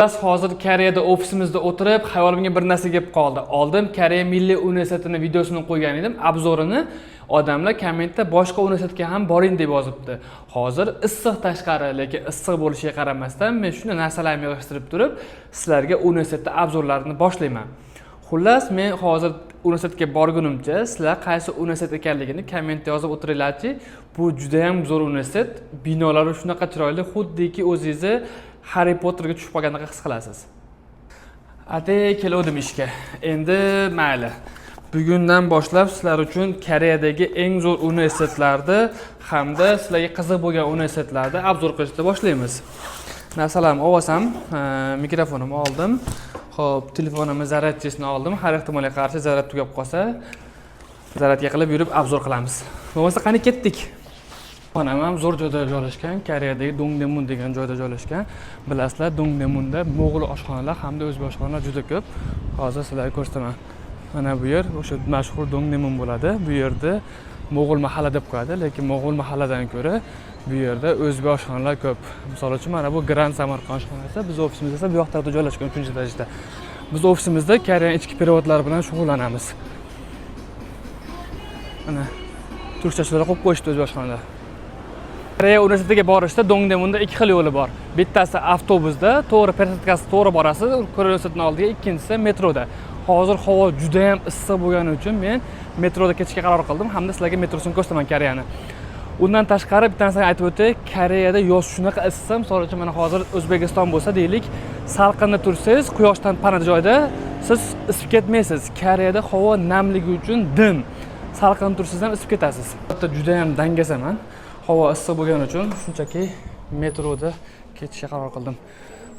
Biz hozir Koreyada ofisimizda o'tirib, xayolimga bir narsa kelib qoldi. Oldin Koreya Milliy universitetining videosini qo'ygan edim, obzorini. Odamlar kommentda boshqa universitetga ham boring deb yozibdi. Hozir issiq tashqari, lekin issiq bo'lishiga qaramasdan men shunday narsalarni yig'ishtirib turib, sizlarga universitetda obzorlarini boshlayman. Xullas, men hozir universitetga borgunimcha sizlar qaysi universitet ekanligini kommentda yozib o'tiringlarchi. Bu juda ham zo'r universitet. Binolari shunaqa chiroyli, xuddiki o'zingizni Harry Potterga tushib qolgandek his qilasiz. Atay keldim ishga. Endi mayli. Bugundan boshlab sizlar uchun Koreyadagi eng zo'r universitetlarni hamda sizlarga qiziq bo'lgan universitetlarni obzor qilishni boshlaymiz. Narsalarni olsam, mikrofonimni oldim. Xo'p, telefonimni zaryadchisini oldim. Har ehtimolga qarshi zaryad tugab qolsa, zaryadga qilib yurib obzor qilamiz. Bo'lmasa qani ketdik. Xonam ham zo'r joyda joylashgan, Koreyadagi Dongdaemun degan joyda joylashgan. Bilasizlar, Dongdaemunda mo'g'ul oshxonalar hamda o'zbek oshxonalar juda ko'p. Hozir sizlarga ko'rsataman. Mana bu yer o'sha mashhur Dongdaemun bo'ladi. Bu yerda mo'g'ul mahalla deb qo'yadi, lekin mo'g'ul mahalladan ko'ra bu yerda o'zbek oshxonalar ko'p. Misol uchun mana bu Grand Samarqand oshxonasi, biz ofisimiz esa bu yoq tarafda joylashgan 3-etajda. Biz ofisimizda Koreya ichki perevodlari bilan shug'ullanamiz. Mana turkchachilar qo'yib qo'yishdi o'zbek oshxonalar. Koreya universitetiga borishda Dongdaemunda ikki xil yo'li bor. Bittasi avtobusda, to'g'ri persitkasi to'g'ri borasiz, Koreya universitetining oldiga, ikkinchisi metroda. Hozir havo juda ham issiq bo'lgani uchun men metroda ketishga qaror qildim hamda sizlarga metrosini ko'rsataman Koreyani. Undan tashqari bitta narsani aytib o'tay, Koreyada yoz shunaqa issiq, misol uchun mana hozir O'zbekiston bo'lsa deylik, salqinda tursangiz, quyoshdan pana joyda siz isib ketmaysiz. Koreyada havo namligi uchun dim. Salqin tursangiz ham isib ketasiz. Hatto juda ham dangasaman. Havo issiq bo'lgani uchun shunchaki metroda ketishga qaror qildim.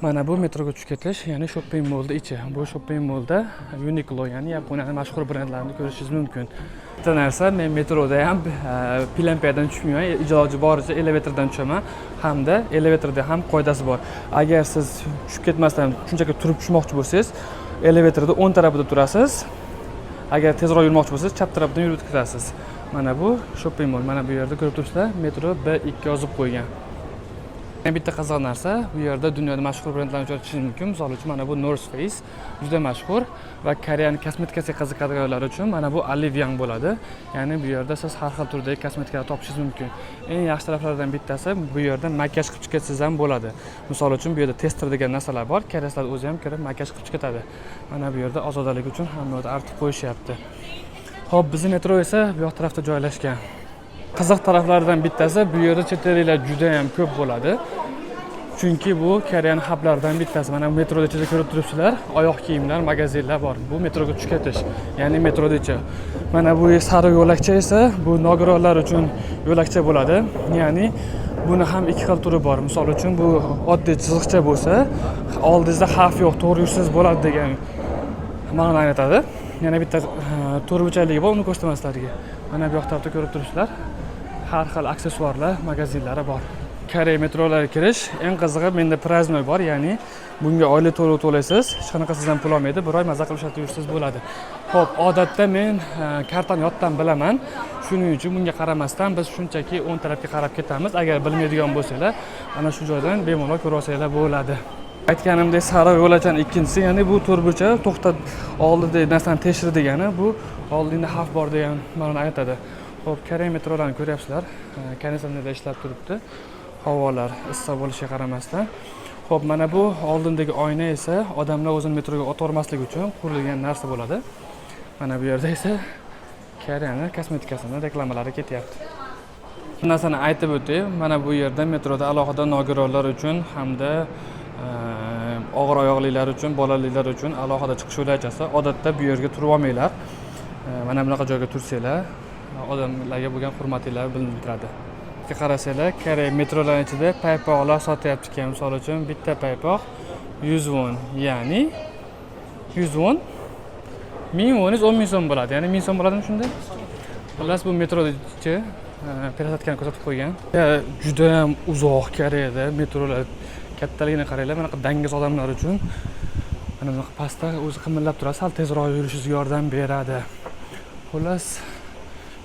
Mana bu metroga tushib ketish, ya'ni shopping molda ichi. Bu shopping molda Uniqlo, ya'ni Yaponiyaning mashhur brendlarini ko'rishingiz mumkin. Bitta narsa, men metroda ham plampiyadan tushmayman, iloji boricha elevatordan tushaman, hamda elevatorda ham qoidasi bor. Agar siz tushib ketmasdan shunchaki turib tushmoqchi bo'lsangiz, elevatorda o'ng tarafida turasiz. Agar tezroq yurmoqchi bo'lsangiz, chap tarafdan yurib ketasiz. Mana bu shopping mol. Mana bu yerda ko'rib turibsizlar, metro 1-2 yozib qo'ygan. Bitta qiziq narsa, bu yerda dunyoda mashhur brendlarni uchratishingiz mumkin. Misol uchun mana bu North Face juda mashhur va Koreyaning kosmetikasiga qiziqadiganlar uchun mana bu Olive Young bo'ladi. Ya'ni bu yerda siz har xil turdagi kosmetikalar topishingiz mumkin. Eng yaxshi taraflardan bittasi, bu yerda makiyaj qilib chiqsangiz ham bo'ladi. Misol uchun bu yerda tester degan narsalar bor. Koreyalar o'zi ham kirib makiyaj qilib chiqadi. Mana bu yerda ozodalik uchun hamma artib qo'yishyapti. Xo'p, bizning metro esa bu yoq tarafda joylashgan. Qiziq taraflaridan bittasi, bu yerda chet elliklar juda ham ko'p bo'ladi. Chunki bu Koreyaning hublaridan bittasi. Mana bu metroda ichida ko'rib turibsizlar, oyoq kiyimlar, magazinlar bor. Bu metroga tushib ketish, ya'ni metroda ichi. Mana bu sariq yo'lakcha esa bu nogironlar uchun yo'lakcha bo'ladi. Ya'ni buni ham ikki xil turi bor. Misol uchun bu oddiy chiziqcha bo'lsa, oldingizda xavf yo'q, to'g'ri yursangiz bo'ladi degan ma'noni anglatadi. Yana bitta turbuchaligi bor, uni ko'rsataman sizlarga. Mana bu yoq tarafda ko'rib turibsizlar, har xil aksessuarlar, magazinlari bor. Koreya metrolariga kirish eng qizig'i, menda praznoy bor, ya'ni bunga oylik to'lov to'laysiz, hech qanaqa sizdan pul olmaydi, bir oy maza qilib ishlatib yursangiz bo'ladi. Xo'p, odatda men kartani yoddan bilaman. Shuning uchun bunga qaramasdan biz shunchaki o'ng tarafga qarab ketamiz. Agar bilmaydigan bo'lsanglar, ana shu joydan bemalol ko'rib olsanglar bo'ladi. Aytganimdek, sariq yo'lachani ikkinchisi, ya'ni bu turbucha to'xtat oldida narsani tekshir degani, bu oldingda xavf bor degan ma'noni aytadi. Xo'p, Koreya metrolarini ko'ryapsizlar. Konditsionerda ishlab turibdi. Havolar issiq bo'lishiga qaramasdan. Xo'p, mana bu oldindagi oyna esa odamlar o'zini metroga o'tolmasligi uchun qurilgan narsa bo'ladi. Mana bu yerda esa Koreyaning kosmetikasining reklamalari ketyapti. Bu narsani aytib o'tay, mana bu yerda metroda alohida nogironlar uchun hamda og'ir oyoqlilar uchun, bolaliklar uchun alohida chiqish yo'lakchasi. Odatda bu yerga turib olmaylar. Mana bunaqa joyga tursanglar, odamlarga bo'lgan hurmatingizni bildiradi. Qarasanglar, Koreya metrolarining ichida paypoqlar sotyapti ekan. Misol uchun bitta paypoq 100 won, ya'ni 100 won 1000 won 10 ming so'm bo'ladi. Ya'ni 1000 so'm bo'ladimi shunda? Xullas, bu metroda-chi persatkani ko'rsatib qo'ygan. Juda ham uzoq Koreyada metrolar kattaligini qaranglar, mana dangas odamlar uchun mana bunaqa pastda o'zi qimillab turadi, sal tezroq yurishingizga yordam beradi. Xullas,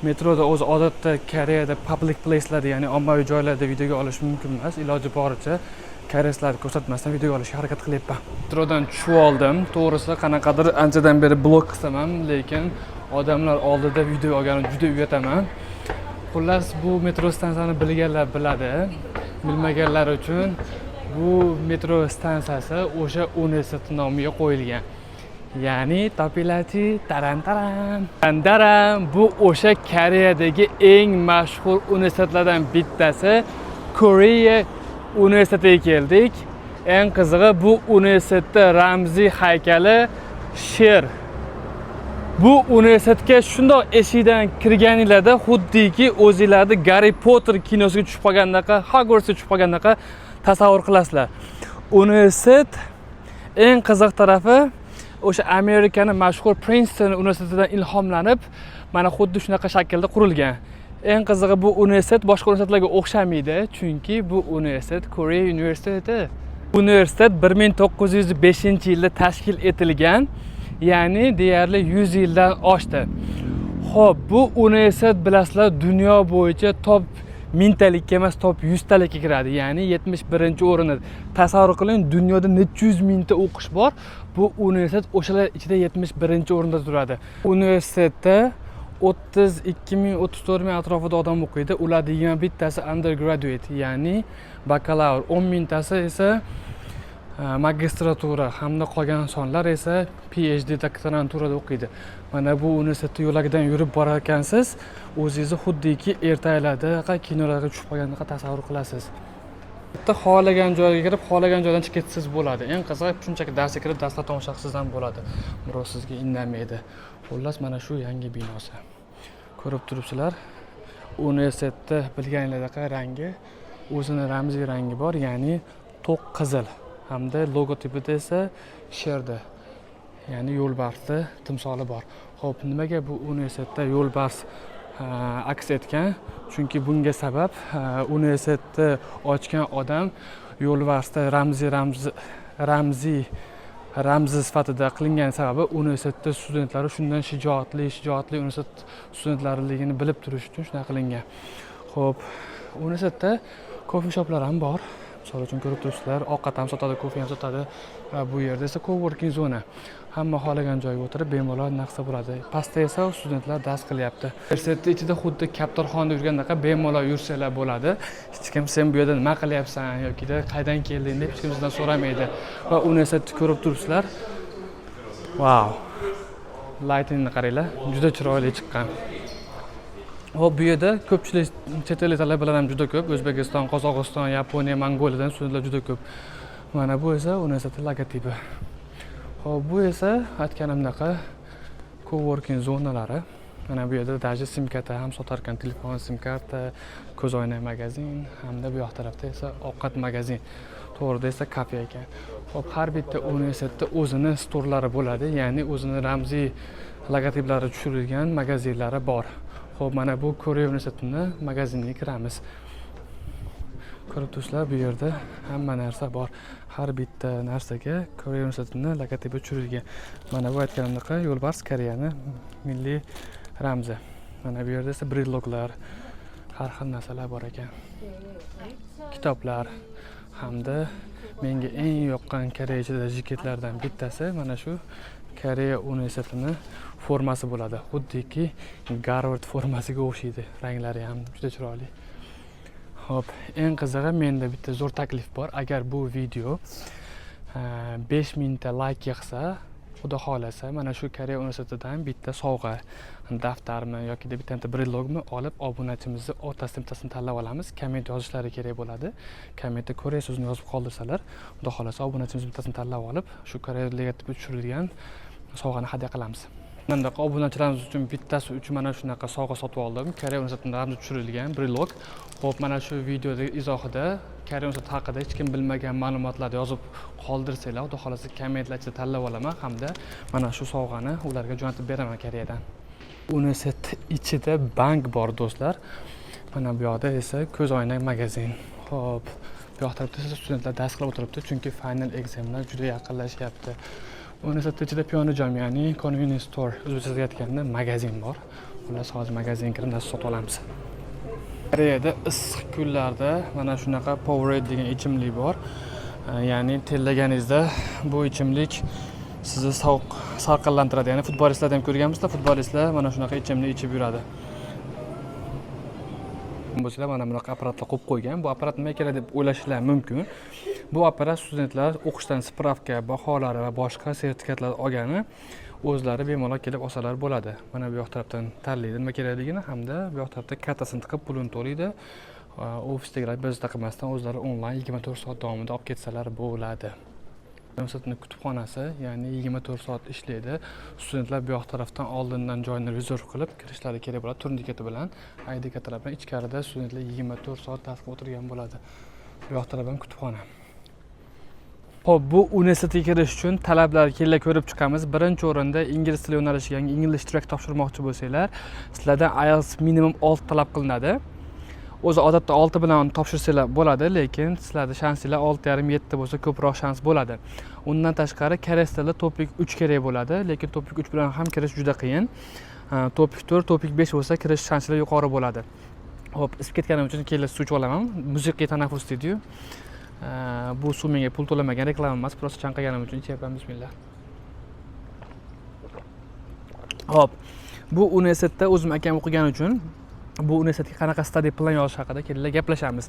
metroda o'zi odatda Koreyada public place'larda, ya'ni ommaviy joylarda videoga olish mumkin emas. Iloji boricha koreyslarni ko'rsatmasdan video olishga harakat qilyapman. Metrodan tushib oldim. To'g'risi qanaqadir anchadan beri blog qilsam ham, lekin odamlar oldida video olganim juda uyataman. Xullas, bu metro stansiyani bilganlar biladi. Bilmaganlar uchun bu metro stansiyasi o'sha universitet nomiga qo'yilgan. Ya'ni Topilati taran bu o'sha Koreyadagi eng mashhur universitetlardan bittasi. Koreya universitetiga keldik. Eng qizig'i bu universitetda ramziy haykali sher. Bu universitetga shundoq eshikdan kirganinglarda xuddiki o'zingizlarni Harry Potter kinosiga tushib qolgandaqa, Hogwartsga tushib qolgandaqa tasavvur qilasizlar. Universitet eng qiziq tarafi o'sha Amerikaning mashhur Princeton universitetidan ilhomlanib, mana xuddi shunaqa shaklda qurilgan. Eng qizig'i bu universitet boshqa universitetlarga o'xshamaydi, chunki bu universitet Koreya universiteti. Universitet 1905-yilda tashkil etilgan, ya'ni deyarli 100 yildan oshdi. Xo'p, bu universitet bilasizlar dunyo bo'yicha top 1000 talikka emas, top 100 talikka kiradi, ya'ni 71-o'rinda. Tasavvur qiling, dunyoda necha yuz mingta o'qish bor, bu universitet o'shalar ichida 71-o'rinda turadi. Universitetda 32 ming atrofida odam o'qiydi. Ularning 21 tasi undergraduate, ya'ni bakalavr, 10 mingtasi esa magistratura hamda qolgan sonlar esa PhD doktoranturada o'qiydi. Mana bu universitet yo'lagidan yurib borar ekansiz, o'zingizni xuddiki ertaklarda kinolarga tushib qolgandek tasavvur qilasiz. Bitta xohlagan joyga kirib, xohlagan joydan chiqib ketsangiz bo'ladi. Eng qizig'i shunchaki darsga kirib, darslar tomosha qilsangiz ham bo'ladi. Birov sizga indamaydi. Xullas, mana shu yangi binosi. Ko'rib turibsizlar, universitetda bilganinglardek rangi, o'zining ramziy rangi bor, ya'ni to'q qizil. Hamda logotipida esa sherda, ya'ni yo'lbarsni timsoli bor. Xo'p, nimaga bu universitetda yo'lbars aks etgan? Chunki bunga sabab universitetni ochgan odam yo'lbarsda ramzi sifatida qilingan sababi universitetda studentlari shundan shijoatli universitet studentlarligini bilib turish uchun shunday qilingan. Xo'p, universitetda kofe shoplar ham bor. Misol uchun ko'rib turibsizlar, ovqat ham sotadi, kofe ham sotadi. Bu yerda esa coworking zona. Hamma xohlagan joyga o'tirib bemalol narsa bo'ladi. Pastda esa studentlar dars qilyapti. Universitetning ichida xuddi kaptarxonada yurgandaqa bemalol yursanglar bo'ladi. Hech kim sen bu yerda nima qilyapsan yoki qaydan kelding deb hech kim sizdan so'ramaydi. Va universitetni ko'rib turibsizlar. Wow. Lightingni qaranglar, juda chiroyli chiqqan. Hop, bu yerda ko'pchilik chet el talabalar ham juda ko'p. O'zbekiston, Qozog'iston, Yaponiya, Mongoliyadan studentlar juda ko'p. Mana bu esa universitet logotipi. Hop, bu esa aytganimdek coworking zonalari. Mana bu yerda даже sim karta ham sotar ekan, telefon sim karta, ko'zoynak magazin, hamda bu yoq tarafda esa ovqat magazin. To'g'rida esa kafe ekan. Hop, har bitta universitetda o'zini storlari bo'ladi, ya'ni o'zini ramziy logotiplari tushirilgan magazinlari bor. Xo'p, mana bu Koreya universitetining magaziniga kiramiz. Ko'rib turibsizlar, bu yerda hamma narsa bor. Har bitta narsaga Koreya universitetining logotipi tushirilgan. Mana bu aytganimdek yo'lbars Koreyaning milliy ramzi. Mana bu yerda esa brilloglar, har xil narsalar bor ekan. Kitoblar hamda menga eng yoqqan koreyacha jaketlardan bittasi mana shu Koreya universitetining formasi bo'ladi. Xuddiki Harvard formasiga o'xshaydi. Ranglari ham juda chiroyli. Hop, eng qizig'i menda bitta zo'r taklif bor. Agar bu video 5000 ta like yig'sa, xudo xolasa, mana shu Koreya universitetidan bitta sovg'a, daftarmi yoki bitta brillogmi olib, obunachimizni o'rtasidan bittasini tanlab olamiz. Komment yozishlari kerak bo'ladi. Kommentda Koreya so'zini yozib qoldirsalar, xudo xolasa obunachimiz bittasini tanlab olib, shu Koreya logotipi tushirilgan sovg'ani hadya qilamiz. Menda obunachilarimiz uchun bittasi uchun mana shunaqa sovg'a sotib oldim. Koreya universitetining ramzi tushirilgan brillog. Xo'p, mana shu videoda izohida Koreya universiteti haqida hech kim bilmagan ma'lumotlarni yozib qoldirsanglar, xudo xolasa kommentlarga tanlab olaman hamda mana shu sovg'ani ularga jo'natib beraman Koreyadan. Universitet ichida bank bor do'stlar. Mana bu yoqda esa ko'zoynak magazin. Xo'p, bu yoqda esa studentlar dars qilib o'tiribdi, chunki final examlar juda yaqinlashyapti. Universitet ichida piyonijom, ya'ni convenience store, o'zbekchasiga aytganda magazin bor. Ular hozir magazinga kirib narsa sotib olamiz. Koreyada issiq kunlarda mana shunaqa Powerade degan ichimlik bor. Ya'ni terlaganingizda bu ichimlik sizni salqinlantiradi. Ya'ni futbolistlarda ham ko'rganmizda, futbolistlar mana shunaqa ichimlik ichib yuradi. Bo'lsalar mana bunaqa apparatlar qo'yib qo'ygan. Bu apparat nima kerak deb o'ylashinglar mumkin. Bu apparat studentlar o'qishdan spravka, baholari va boshqa sertifikatlar olgani o'zlari bemalol kelib olsalar bo'ladi. Mana bu yoq tarafdan tanlaydi nima kerakligini hamda bu yoq tarafda kartasini tiqib pulini to'laydi. Ofisdagilar biz taqmasdan o'zlari onlayn 24 soat davomida olib ketsalar bo'ladi. Universitetning kutubxonasi, ya'ni 24 soat ishlaydi. Studentlar bu yoq tarafdan oldindan joyni rezerv qilib kirishlari kerak bo'ladi turniketi bilan. ID kartalar bilan ichkarida studentlar 24 soat darsga o'tirgan bo'ladi. Bu yoq tarafdan kutubxona. Xo'p, bu universitetga kirish uchun talablar kelib ko'rib chiqamiz. Birinchi o'rinda ingliz tili yo'nalishiga yangi English track topshirmoqchi bo'lsanglar, sizlardan IELTS minimum 6 talab qilinadi. O'zi odatda 6 bilan topshirsanglar bo'ladi, lekin sizlarda shansinglar 6,5-7 bo'lsa ko'proq shans bo'ladi. Undan tashqari koreys tili Topic 3 kerak bo'ladi, lekin Topic 3 bilan ham kirish juda qiyin. Topic 4, Topic 5 bo'lsa kirish shanslar yuqori bo'ladi. Xo'p, isib ketganim uchun keyin suv olaman. Musiqiy tanaffus deydi-yu. Bu suv menga pul to'lamagan reklama emas, просто chanqaganim uchun ichyapman. Bismillah. Xo'p, bu universitetda o'zim akam o'qigan uchun bu universitetga qanaqa study plan yozish haqida kelinglar gaplashamiz.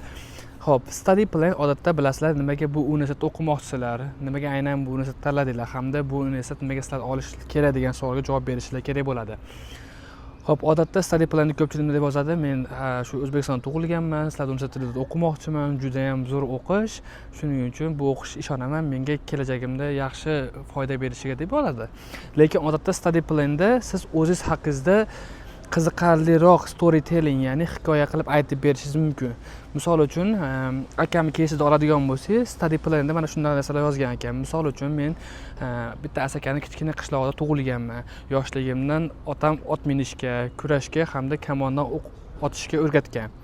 Xo'p, study plan odatda bilasizlar nimaga bu universitetda o'qimoqchisizlar, nimaga aynan bu universitetni tanladinglar hamda bu universitet nimaga sizlar olish kerak degan savolga javob berishinglar kerak bo'ladi. Xo'p, odatda study planni ko'pchilik nima deb yozadi? Men shu O'zbekistonda tug'ilganman, sizlar universitetida o'qimoqchiman, juda ham zo'r o'qish. Shuning uchun bu o'qish ishonaman, menga kelajagimda yaxshi foyda berishiga deb yozadi. Lekin odatda study planda siz o'zingiz haqingizda qiziqarliroq storytelling, ya'ni hikoya qilib aytib berishingiz mumkin. Misol uchun, akamni keysida oladigan bo'lsangiz, study planda mana shunday narsalar yozgan ekan. Misol uchun, men bitta asakani kichkina qishlog'ida tug'ilganman. Yoshligimdan otam ot minishga, kurashga hamda kamondan o'q otishga o'rgatgan.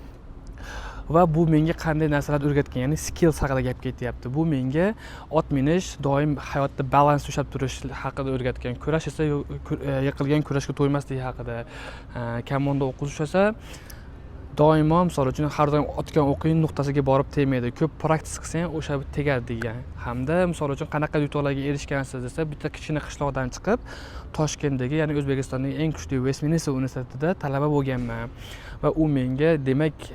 Va bu menga qanday narsalar o'rgatgan, ya'ni skills haqida gap ketyapti. Bu menga ot minish, doim hayotda balans ushlab turish haqida o'rgatgan. Kurash esa yiqilgan kurashga to'ymaslik haqida. Kamonda o'qish esa doimo, misol uchun, har doim otgan o'qing nuqtasiga borib tegmaydi. Ko'p praktis qilsang o'sha tegadi degan. Hamda misol uchun qanaqa yutuqlarga erishgansiz desa, bitta kichkina qishloqdan chiqib Toshkentdagi, ya'ni O'zbekistonning eng kuchli Westminster universitetida talaba bo'lganman va u menga demak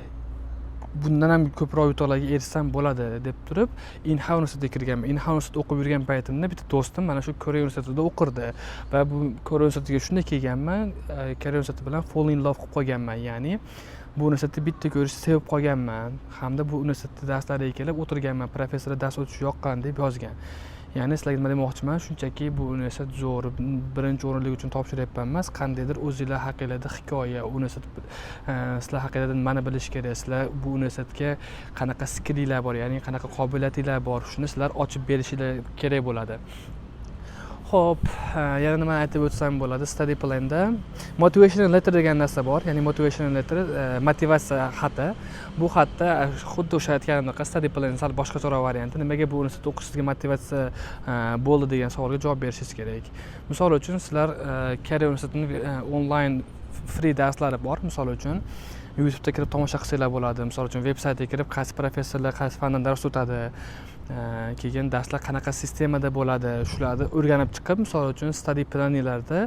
bundan ham ko'proq yutuqlarga erishsam bo'ladi deb turib, Inha universitetiga kirganman. Inha universitetida o'qib yurgan paytimda bitta do'stim mana shu Koreya universitetida o'qirdi va bu Koreya universitetiga shunday kelganman, Koreya universiteti bilan fall in love qilib qolganman. Ya'ni bu universitetni bitta ko'rishni sevib qolganman hamda bu universitetda darslariga kelib o'tirganman. Professor dars o'tishi yoqqan deb yozgan. Ya'ni sizlarga nima demoqchiman, shunchaki bu universitet zo'r, birinchi o'rinlik uchun topshiryapman emas, qandaydir o'zingizlar haqingizda hikoya, universitet sizlar haqingizda nimani bilish kerak, sizlar bu universitetga qanaqa skilllar bor, ya'ni qanaqa qobiliyatinglar bor, shuni sizlar ochib berishinglar kerak bo'ladi. Xo'p, yana nima aytib o'tsam bo'ladi? Study planda motivational letter degan narsa bor. Ya'ni motivational letter motivatsiya xati. Bu xatda xuddi o'sha aytganimdek study plan sal boshqacharoq varianti. Nimaga bu universitetda o'qishingizga motivatsiya bo'ldi degan savolga javob berishingiz kerak. Misol uchun, sizlar Koreya universitetining onlayn free darslari bor. Misol uchun, YouTube'da kirib tomosha qilsanglar bo'ladi. Misol uchun, veb-saytga kirib qaysi professorlar qaysi fandan dars o'tadi, keyin darslar qanaqa sistemada bo'ladi, shularni o'rganib chiqib, misol uchun study planinglarda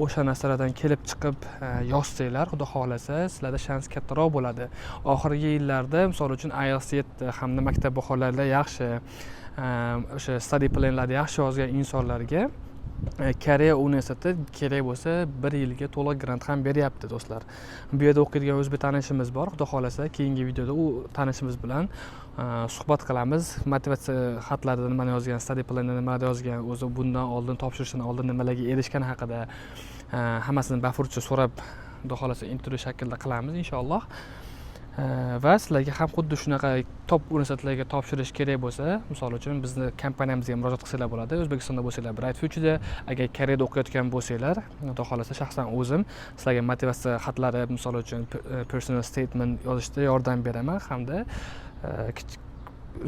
o'sha narsalardan kelib chiqib yozsanglar, xudo xolasa, sizlarda shans kattaroq bo'ladi. Oxirgi yillarda, misol uchun, IELTS 7 hamda maktab baholari yaxshi, o'sha study planlarni yaxshi yozgan insonlarga Koreya universiteti kerak bo'lsa 1 yilga to'liq grant ham beryapti, do'stlar. Bu yerda o'qiydigan o'zbek tanishimiz bor. Xudo xolasa, keyingi videoda u tanishimiz bilan suhbat qilamiz. Motivatsiya xatlarida nimani yozgan, study planida nimani yozgan, o'zi bundan oldin topshirishdan oldin nimalarga erishgan haqida hammasini bafurcha so'rab, xudo xolasa intervyu shaklida qilamiz inshaalloh. Va sizlarga ham xuddi shunaqa top universitetlarga topshirish kerak bo'lsa, misol uchun bizni kompaniyamizga murojaat qilsanglar bo'ladi. O'zbekistonda bo'lsanglar, Bright Future'da, agar Koreyada o'qiyotgan bo'lsanglar, xudo xolasa shaxsan o'zim sizlarga motivatsiya xatlari, misol uchun personal statement yozishda yordam beraman hamda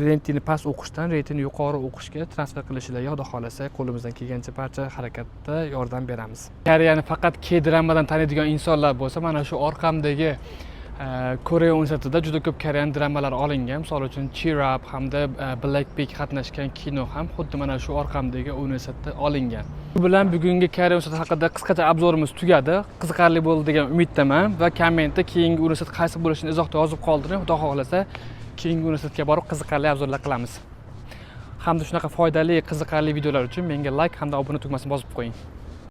reytingni past o'qishdan reytingni yuqori o'qishga transfer qilishlarga xudo xolasa qo'limizdan kelgancha barcha harakatda yordam beramiz. Koreyani faqat K-dramadan taniydigan insonlar bo'lsa, mana shu orqamdagi Koreya universitetida juda ko'p korean dramalar olingan. Misol uchun Cheer Up hamda Blackpink qatnashgan kino ham xuddi mana shu orqamdagi universitetda olingan. Bu bilan bugungi Koreya universiteti haqida qisqacha obzorimiz tugadi. Qiziqarli bo'ldi degan umiddaman va kommentda keyingi universitet qaysi bo'lishini izohda yozib qoldiring. Xudo xohlasa, keyingi universitetga borib qiziqarli obzorlar qilamiz. Hamda shunaqa foydali, qiziqarli videolar uchun menga like hamda obuna tugmasini bosib qo'ying.